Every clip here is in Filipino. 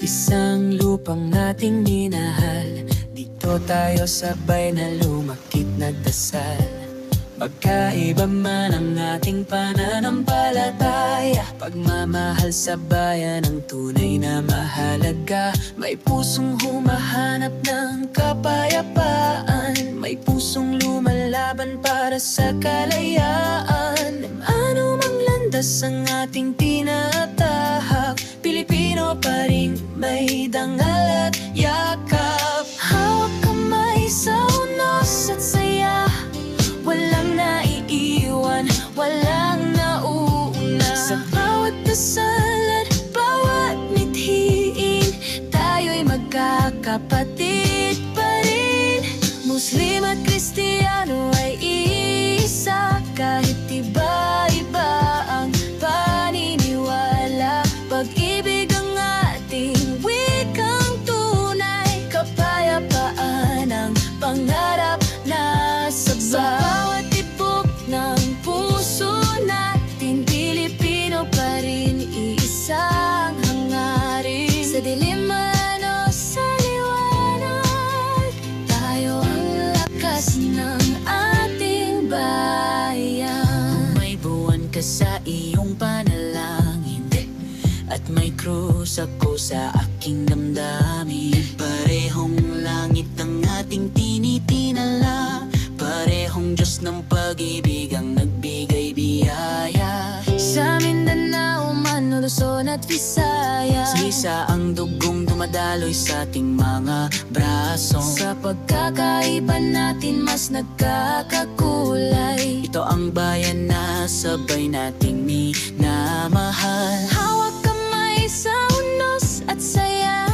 Isang lupang nating minahal, dito tayo sabay na lumakit nagdasal. Magkaiba man ang ating pananampalataya, pagmamahal sa bayan ang tunay na mahalaga. May pusong humahanap ng kapayapaan, may pusong lumalaban para sa kalayaan. Ano mang landas ang ating tinatahak, Pilipino pa rin may dangal at yakap. Hawak kamay sa unos at saya, walang naiiwan, walang nauuna. Sa bawat dasal at bawat mithiin, tayo'y magkakapatid pa rin. Muslim at Kristiyano ay isa, kahit iba-iba ang paniniwala. Pag-ibig ang ating wikang tunay, kapayapaan ang pangarap na sabay. Bawat tibok ng puso natin, Pilipino pa rin iisang hangarin. Sa dilim man o sa liwanag, tayo ang lakas ng ating bayan. May buwan ka sa iyong panalangin, at may krus ako sa aking damdamin. Parehong langit ang ating tinitinala, parehong Diyos ng pag-ibig ang nagbigay biyaya. Sa Mindanao man o Luzon at Visayas, isa ang dugong dumadaloy sa ating mga braso. Sa pagkakaiba natin mas nagkakakulay, ito ang bayan na sabay nating minamahal. Hawak kamay sa unos at saya,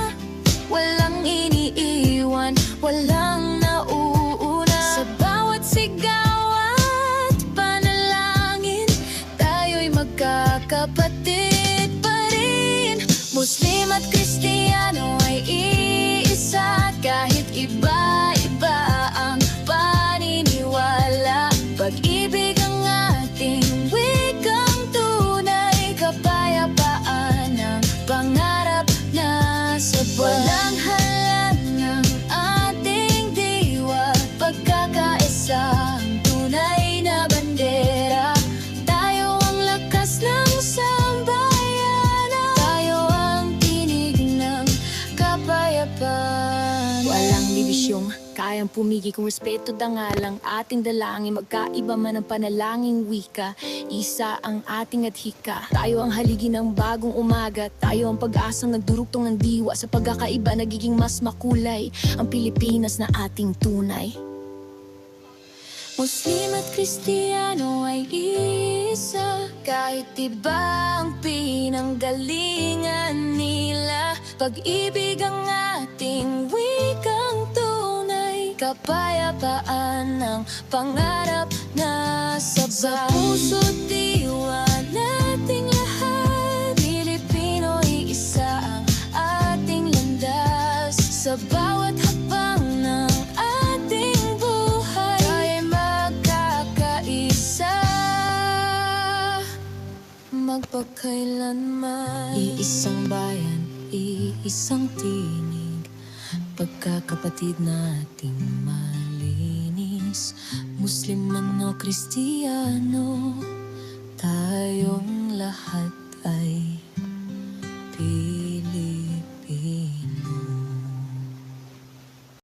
walang iniiwan, walang nauuna. Sa bawat sigaw at panalangin, tayo'y magkakapatid pa rin. Muslim at Kristiyano ay iisa, kahit iba-iba ang paniniwala. Pag-ibig ang ating wikang tunay, kapayapaan ang pangarap na sabay. Walang halang ang ating diwa, pagkakaisa ang tunay na bandera. Tayo ang lakas ng sambayanan, tayo ang tinig ng kapayapaan. Walang dibisyong kayang pumigi kung respeto dangalang ating dalangin. Magkaiba man ang panalangin wika, isa ang ating adhika. Tayo ang haligi ng bagong umaga, tayo ang pag-asang nagdurugtong ng diwa. Sa pagkakaiba nagiging mas makulay ang Pilipinas na ating tunay. Muslim at Kristiyano ay isa, kahit iba ang pinanggalingan nila. Pag-ibig ang ating wikang tunay, kapayapaan ang pangarap na sabay. Sa puso't diwa nating lahat, Pilipino'y isa ang ating landas. Sa bawat hakbang ng ating buhay, tayo'y magkakaisa, magpakailanman. Iisang bayan, iisang tinig, pagkakapatid nating malinis. Muslim man o Kristiyano,